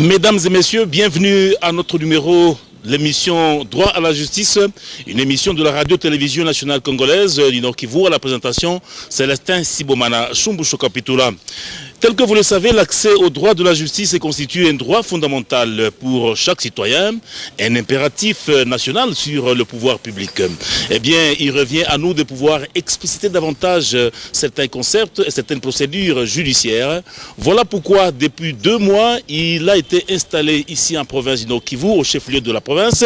Mesdames et messieurs, bienvenue à notre numéro, l'émission Droit à la justice, une émission de la radio-télévision nationale congolaise du Nord Kivu. À la présentation, Célestin Sibomana Shumbusho Kapitula. Tel que vous le savez, l'accès au droit de la justice constitue un droit fondamental pour chaque citoyen, un impératif national sur le pouvoir public. Eh bien, il revient à nous de pouvoir expliciter davantage certains concepts et certaines procédures judiciaires. Voilà pourquoi, depuis 2 mois, il a été installé ici en province du Nord Kivu, au chef-lieu de la province.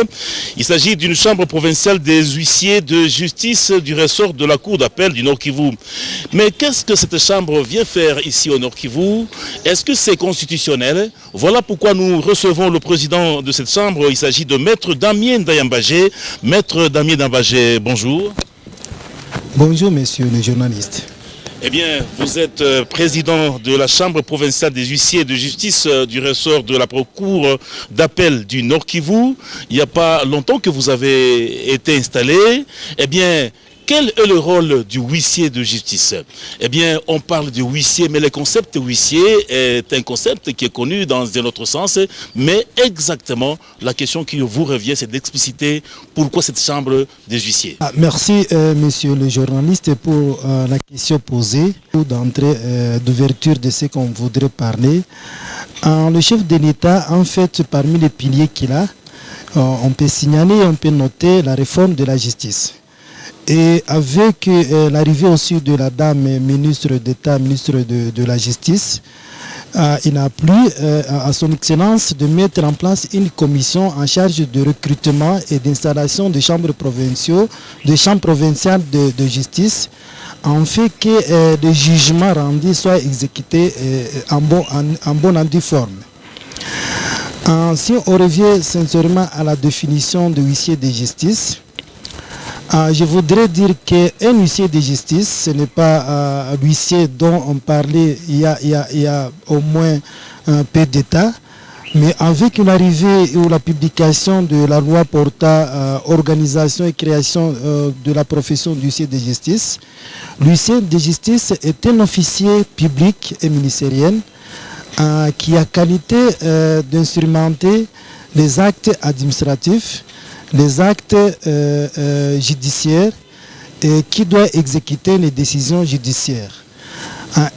Il s'agit d'une chambre provinciale des huissiers de justice du ressort de la cour d'appel du Nord Kivu. Mais qu'est-ce que cette chambre vient faire ici au Nord Kivu? Est-ce que c'est constitutionnel? Voilà pourquoi nous recevons le président de cette chambre. Il s'agit de Maître Damien Dayambagé. Maître Damien Dayambagé, bonjour. Bonjour, messieurs les journalistes. Eh bien, vous êtes président de la Chambre provinciale des huissiers de justice du ressort de la Cour d'appel du Nord Kivu. Il n'y a pas longtemps que vous avez été installé. Eh bien, quel est le rôle du huissier de justice? Eh bien, on parle de huissier, mais le concept huissier est un concept qui est connu dans un autre sens. Mais exactement, la question qui vous revient, c'est d'expliciter pourquoi cette chambre des huissiers. Merci, monsieur le journaliste, pour la question posée, d'entrée, d'ouverture de ce qu'on voudrait parler. Le chef de l'État, en fait, parmi les piliers qu'il a, on peut signaler, on peut noter la réforme de la justice. Et avec l'arrivée aussi de la dame ministre d'État, ministre de la Justice, il a plu à son excellence de mettre en place une commission en charge de recrutement et d'installation de chambres provinciales de justice, en fait que les jugements rendus soient exécutés en bonne et due forme. Si on revient sincèrement à la définition de huissier de justice, je voudrais dire qu'un huissier de justice, ce n'est pas l'huissier dont on parlait il y a au moins un peu d'État, mais avec l'arrivée ou la publication de la loi portant organisation et création de la profession d'huissier de justice, l'huissier de justice est un officier public et ministériel qui a qualité d'instrumenter les actes administratifs, les actes judiciaires et qui doit exécuter les décisions judiciaires.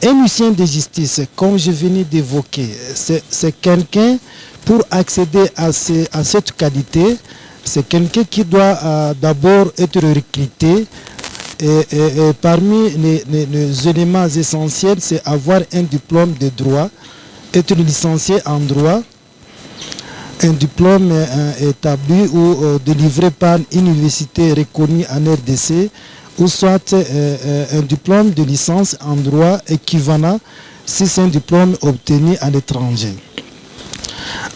Un huissier de justice, comme je venais d'évoquer, c'est quelqu'un, pour accéder à cette qualité, c'est quelqu'un qui doit d'abord être recruté. Et parmi les éléments essentiels, c'est avoir un diplôme de droit, être licencié en droit, un diplôme établi ou délivré par une université reconnue en RDC, ou soit un diplôme de licence en droit équivalent si c'est un diplôme obtenu à l'étranger.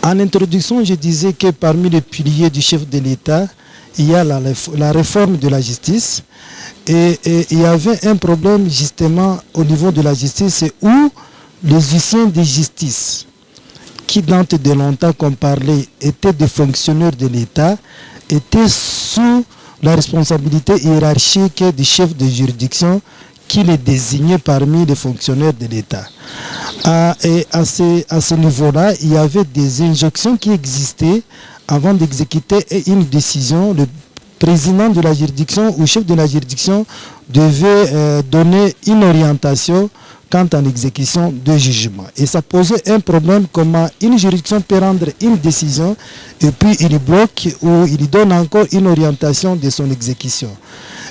En introduction, je disais que parmi les piliers du chef de l'État, il y a la réforme de la justice, et il y avait un problème justement au niveau de la justice où les huissiers de justice, qui dans de longtemps qu'on parlait étaient des fonctionnaires de l'État, étaient sous la responsabilité hiérarchique du chef de juridiction qui les désignait parmi les fonctionnaires de l'État. Et à ce niveau-là, il y avait des injonctions qui existaient avant d'exécuter une décision. Le président de la juridiction ou chef de la juridiction devait donner une orientation quant à l'exécution de jugement. Et ça posait un problème, comment une juridiction peut rendre une décision et puis il bloque ou il donne encore une orientation de son exécution.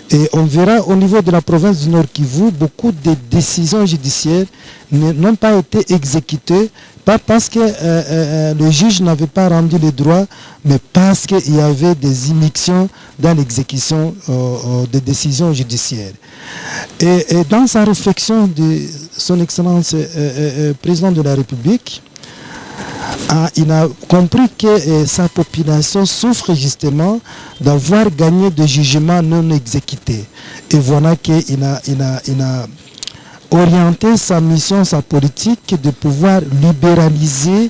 Et on verra au niveau de la province du Nord Kivu, beaucoup de décisions judiciaires n'ont pas été exécutées, pas parce que le juge n'avait pas rendu le droit, mais parce qu'il y avait des immixtions dans l'exécution des décisions judiciaires. Et dans sa réflexion de son Excellence président de la République, il a compris que sa population souffre justement d'avoir gagné des jugements non exécutés. Et voilà qu'il a orienté sa mission, sa politique de pouvoir libéraliser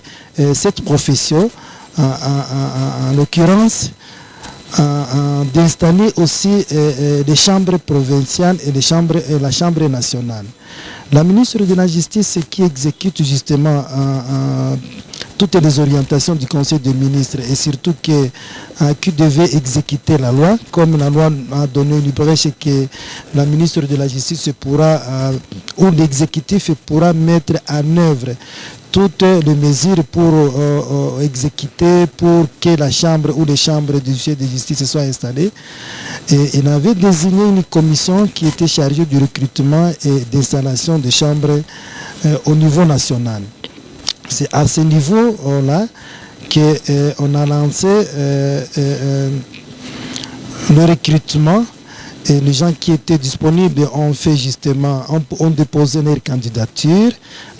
cette profession, en l'occurrence d'installer aussi les chambres provinciales et la chambre nationale. La ministre de la Justice qui exécute justement toutes les orientations du Conseil des ministres et surtout qui devait exécuter la loi, comme la loi a donné une brèche que la ministre de la Justice pourra, ou l'exécutif pourra mettre en œuvre toutes les mesures pour exécuter, pour que la chambre ou les chambres du justice de justice soient installées. Et il avait désigné une commission qui était chargée du recrutement et d'installation des chambres au niveau national. C'est à ce niveau-là qu'on a lancé le recrutement. Et les gens qui étaient disponibles ont fait justement, ont déposé leur candidature.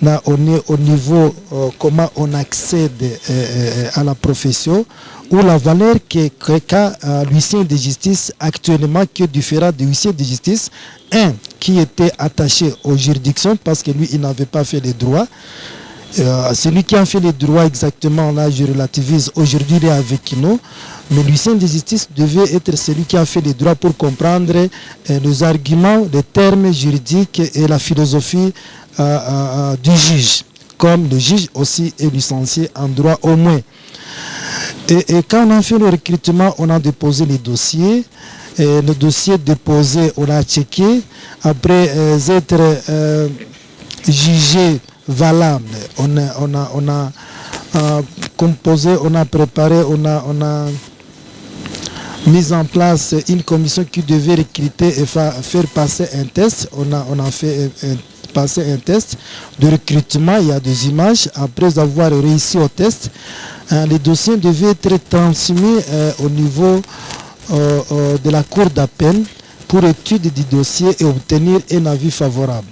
Là, on est au niveau comment on accède à la profession, ou la valeur qu'a l'huissier de justice actuellement, qui est différent de l'huissier de justice, un qui était attaché aux juridictions parce que lui, il n'avait pas fait les droits. Celui qui a fait les droits exactement, là je relativise, aujourd'hui il est avec nous, mais l'huissier de justice devait être celui qui a fait les droits pour comprendre les arguments, les termes juridiques et la philosophie du juge, comme le juge aussi est licencié en droit au moins. Et quand on a fait le recrutement, on a déposé les dossiers. Et le dossier déposé, on a checké. Après être jugé valable, on a composé, on a préparé, on a mis en place une commission qui devait recruter et faire passer un test. On a fait passer un test de recrutement. Il y a des images. Après avoir réussi au test, les dossiers devaient être transmis au niveau de la cour d'appel pour étude du dossier et obtenir un avis favorable.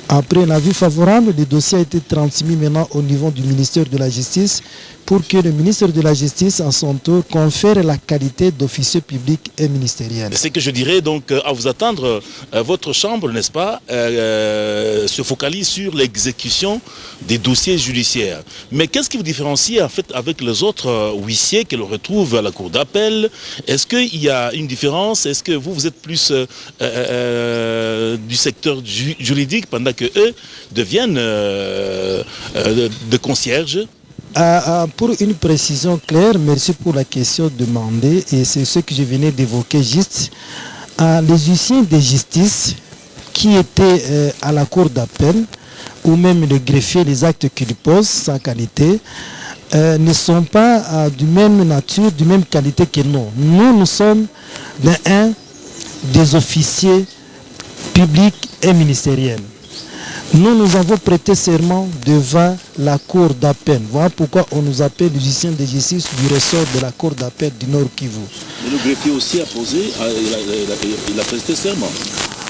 Après l'avis favorable, le dossier a été transmis maintenant au niveau du ministère de la Justice pour que le ministre de la Justice, à son tour, confère la qualité d'officier public et ministériel. C'est que je dirais donc, à vous attendre, votre chambre, n'est-ce pas, se focalise sur l'exécution des dossiers judiciaires. Mais qu'est-ce qui vous différencie en fait avec les autres huissiers que l'on retrouve à la cour d'appel? Est-ce qu'il y a une différence? Est-ce que vous êtes plus du secteur juridique pendant que eux deviennent de concierges? Pour une précision claire, merci pour la question demandée, et c'est ce que je venais d'évoquer juste. Les huissiers de justice qui étaient à la cour d'appel, ou même le greffier, les actes qu'il pose sans qualité, ne sont pas du même nature, de même qualité que nous. Nous sommes des officiers publics et ministériels. Nous avons prêté serment devant la cour d'appel. Voilà pourquoi on nous appelle les huissiers de justice du ressort de la cour d'appel du Nord Kivu. Et le greffier aussi a posé, il a prêté serment.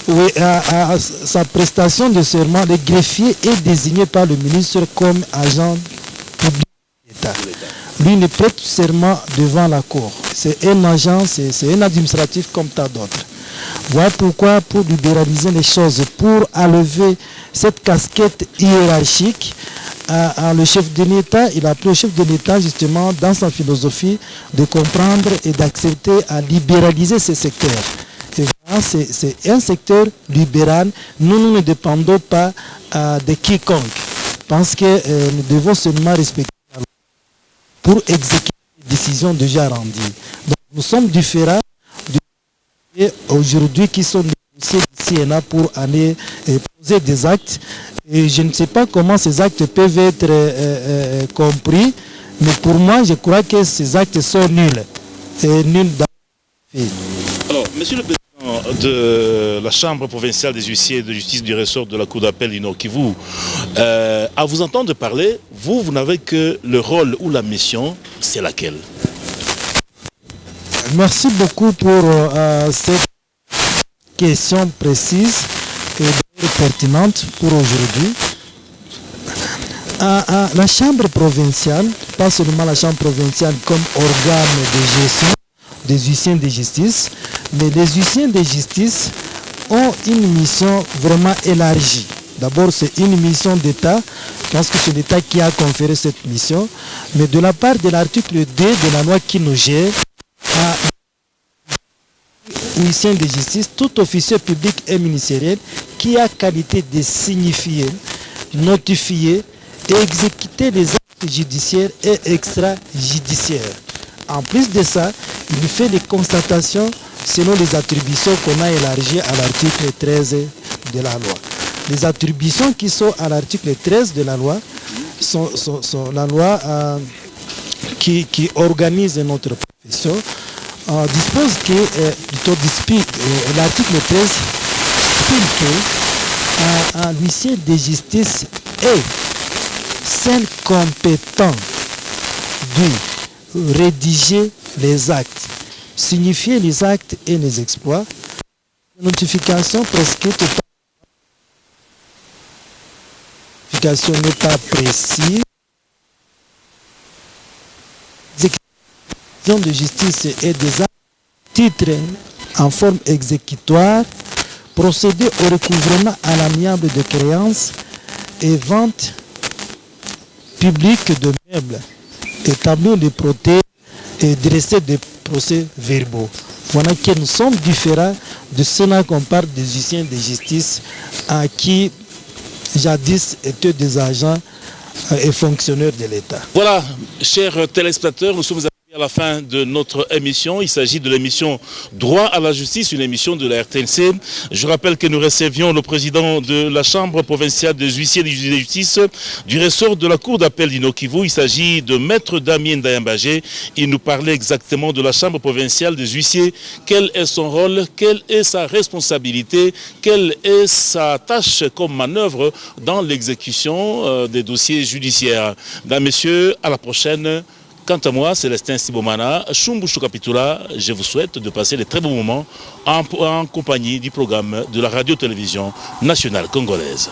Oui, à sa prestation de serment, le greffier est désigné par le ministre comme agent public de l'État. Lui, il prête serment devant la cour. C'est un agent, c'est un administratif comme tant d'autres. Voilà pourquoi, pour libéraliser les choses, pour enlever cette casquette hiérarchique, le chef de l'État, il a pris le chef de l'État justement dans sa philosophie de comprendre et d'accepter à libéraliser ce secteur. Et voilà, c'est un secteur libéral. Nous ne dépendons pas de quiconque, parce que nous devons seulement respecter la loi pour exécuter les décisions déjà rendues. Donc, nous sommes différents aujourd'hui qui sont négociés ici et là pour aller poser des actes. Et je ne sais pas comment ces actes peuvent être compris, mais pour moi, je crois que ces actes sont nuls. Et nuls dans le fait. Alors, monsieur le président de la Chambre provinciale des huissiers de justice du ressort de la Cour d'appel du Nord Kivu, à vous entendre parler, vous n'avez que le rôle ou la mission, c'est laquelle? Merci beaucoup pour cette question précise et pertinente pour aujourd'hui. La Chambre provinciale, pas seulement la Chambre provinciale comme organe de gestion des huissiers de justice, mais les huissiers de justice ont une mission vraiment élargie. D'abord, c'est une mission d'État. Je pense que c'est l'État qui a conféré cette mission. Mais de la part de l'article 2 de la loi qui nous gère, huissier de justice, tout officier public et ministériel qui a qualité de signifier, notifier et exécuter les actes judiciaires et extrajudiciaires. En plus de ça, il fait des constatations selon les attributions qu'on a élargies à l'article 13 de la loi. Les attributions qui sont à l'article 13 de la loi sont la loi qui organise notre profession, dispose que l'article 13 stipule qu'un huissier de justice est seul compétent de rédiger les actes, signifier les actes et les exploits, notification prescrite n'est pas précise, l'exécution de justice et des actes, titres en forme exécutoire, procéder au recouvrement à l'amiable de créances et vente publique de meubles, établir les protèges et dresser des procès-verbaux. Voilà que nous sommes différents de ceux-là qu'on parle des huissiers de justice à qui jadis étaient des agents et fonctionnaires de l'État. Voilà, chers téléspectateurs, nous sommes arrivés à la fin de notre émission. Il s'agit de l'émission Droit à la justice, une émission de la RTNC. Je rappelle que nous recevions le président de la Chambre provinciale des huissiers de justice du ressort de la Cour d'appel du Nord-Kivu. Il s'agit de Maître Damien Dayambagé. Il nous parlait exactement de la Chambre provinciale des huissiers. Quel est son rôle? Quelle est sa responsabilité? Quelle est sa tâche comme manœuvre dans l'exécution des dossiers judiciaires? Mesdames, Messieurs, à la prochaine. Quant à moi, Célestin Sibomana, Shumbushu Kapitula, je vous souhaite de passer de très bons moments en compagnie du programme de la radio-télévision nationale congolaise.